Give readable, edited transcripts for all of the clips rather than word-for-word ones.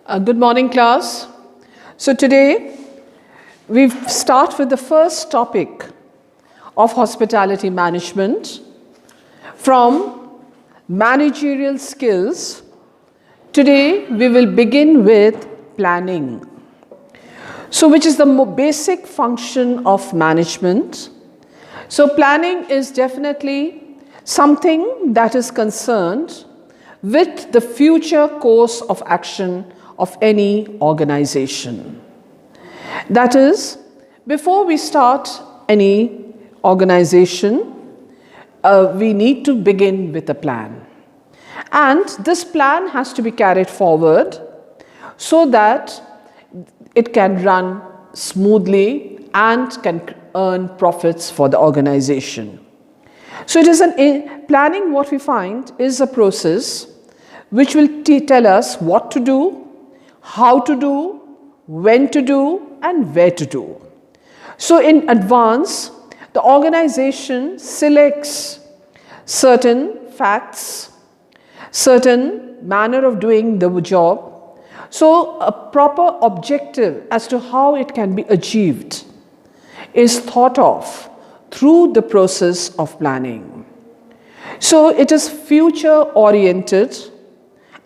Good morning, class. So today we start with the first topic of hospitality management from managerial skills. Today we will begin with planning. So which is the basic function of management. So planning is definitely something that is concerned with the future course of action of any organization. That is, before we start any organization, we need to begin with a plan. And this plan has to be carried forward so that it can run smoothly and can earn profits for the organization. So it is planning, what we find is a process which will tell us what to do, how to do, when to do, and where to do. So in advance, the organization selects certain facts, certain manner of doing the job. So a proper objective as to how it can be achieved is thought of through the process of planning. So it is future oriented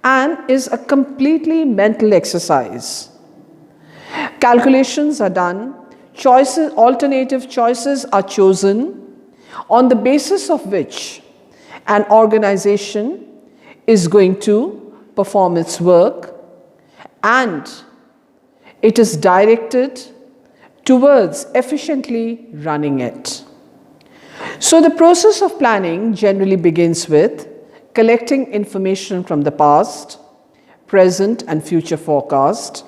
and is a completely mental exercise. Calculations are done, alternative choices are chosen, on the basis of which an organization is going to perform its work, and it is directed towards efficiently running it. So the process of planning generally begins with collecting information from the past, present and future forecast,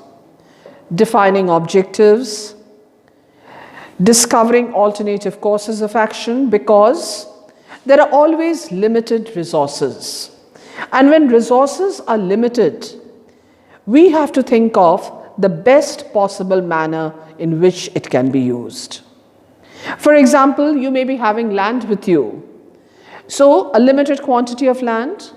defining objectives, discovering alternative courses of action, because there are always limited resources. And when resources are limited, we have to think of the best possible manner in which it can be used. For example, you may be having land with you. So a limited quantity of land.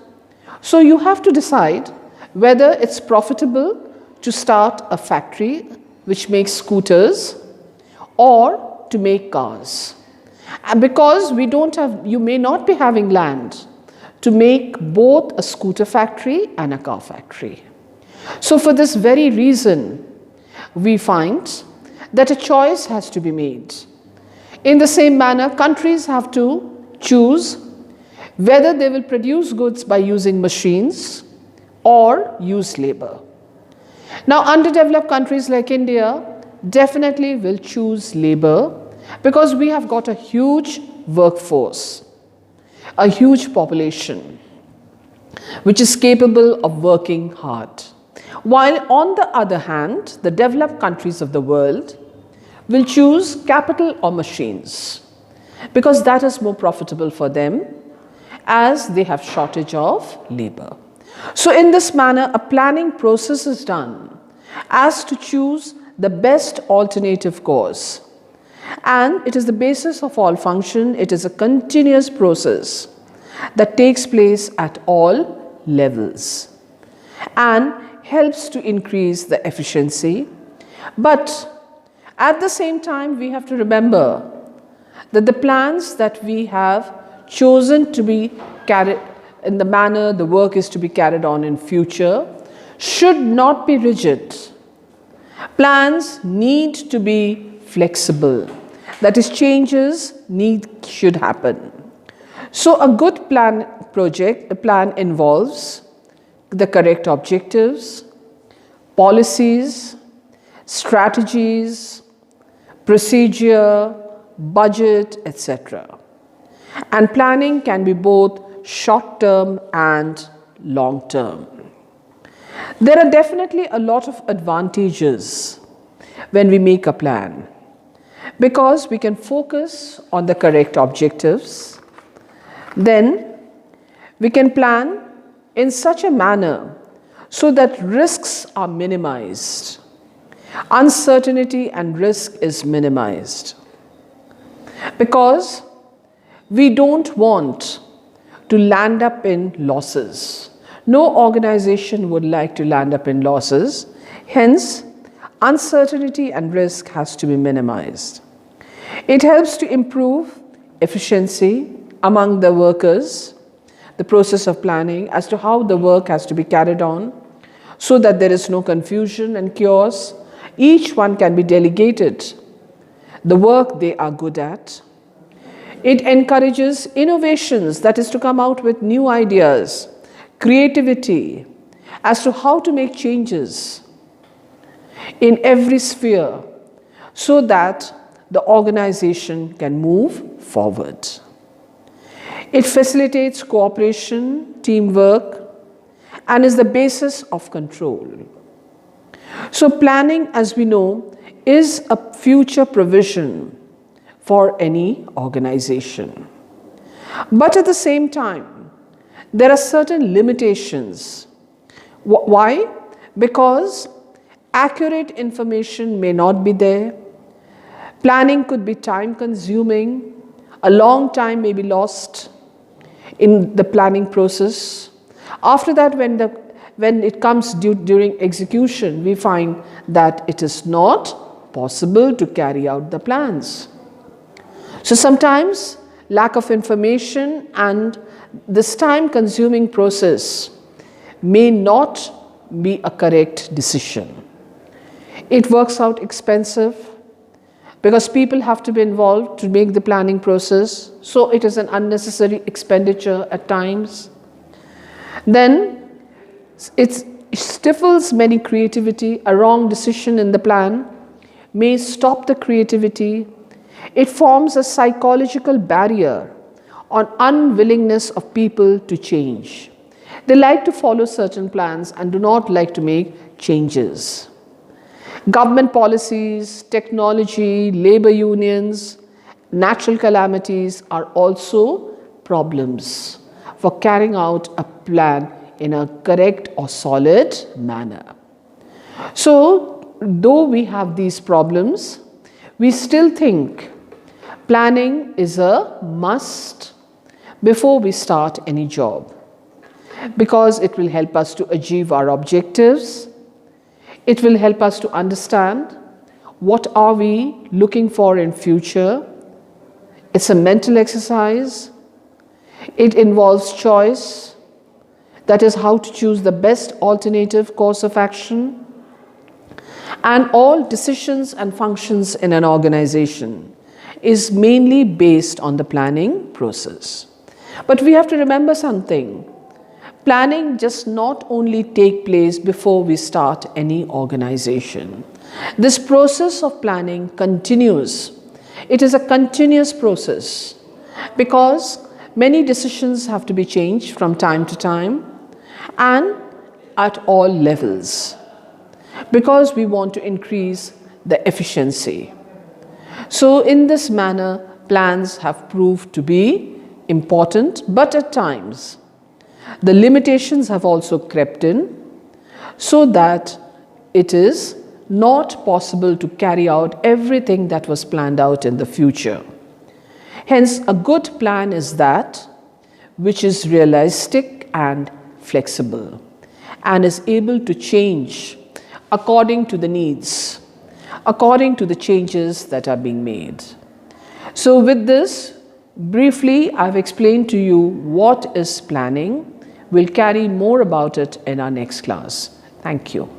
So you have to decide whether it's profitable to start a factory which makes scooters or to make cars. And because you may not be having land to make both a scooter factory and a car factory. So for this very reason, we find that a choice has to be made. In the same manner, countries have to choose whether they will produce goods by using machines or use labor. Now, underdeveloped countries like India definitely will choose labor because we have got a huge workforce, a huge population, which is capable of working hard. While on the other hand, the developed countries of the world will choose capital or machines because that is more profitable for them as they have shortage of labor. So in this manner, a planning process is done as to choose the best alternative course. And it is the basis of all function. It is a continuous process that takes place at all levels and helps to increase the efficiency. But at the same time, we have to remember that the plans that we have chosen to be carried in the manner the work is to be carried on in future should not be rigid. Plans need to be flexible. That is, changes should happen. So a good plan involves the correct objectives, policies, strategies, procedure, budget, etc. And planning can be both short-term and long-term. There are definitely a lot of advantages when we make a plan because we can focus on the correct objectives. Then we can plan in such a manner so that risks are minimized. Uncertainty and risk is minimized because we don't want to land up in losses, No organization would like to land up in losses. Hence, uncertainty and risk has to be minimized. It helps to improve efficiency among the workers, the process of planning as to how the work has to be carried on, so that there is no confusion and chaos. Each one can be delegated the work they are good at. It encourages innovations, that is to come out with new ideas, creativity as to how to make changes in every sphere so that the organization can move forward. It facilitates cooperation, teamwork, and is the basis of control. So planning, as we know, is a future provision for any organization. But at the same time, there are certain limitations. Why? Because accurate information may not be there. Planning could be time consuming. A long time may be lost in the planning process. After that, when it comes during execution, we find that it is not possible to carry out the plans. So sometimes lack of information and this time consuming process may not be a correct decision. It works out expensive because people have to be involved to make the planning process, so it is an unnecessary expenditure at times. Then it stifles many creativity. A wrong decision in the plan may stop the creativity. It forms a psychological barrier on unwillingness of people to change. They like to follow certain plans and do not like to make changes. Government policies, technology, labor unions, natural calamities are also problems for carrying out a plan in a correct or solid manner. So, though we have these problems, we still think planning is a must before we start any job, because it will help us to achieve our objectives. It will help us to understand what are we looking for in future. It's a mental exercise. It involves choice, that is how to choose the best alternative course of action. And all decisions and functions in an organization is mainly based on the planning process. But we have to remember something. Planning does not only take place before we start any organization. This process of planning continues. It is a continuous process because many decisions have to be changed from time to time and at all levels, because we want to increase the efficiency. So in this manner, plans have proved to be important, but at times the limitations have also crept in so that it is not possible to carry out everything that was planned out in the future. Hence, a good plan is that which is realistic and flexible and is able to change according to the needs, according to the changes that are being made. So with this, briefly, I've explained to you what is planning. We'll carry more about it in our next class. Thank you.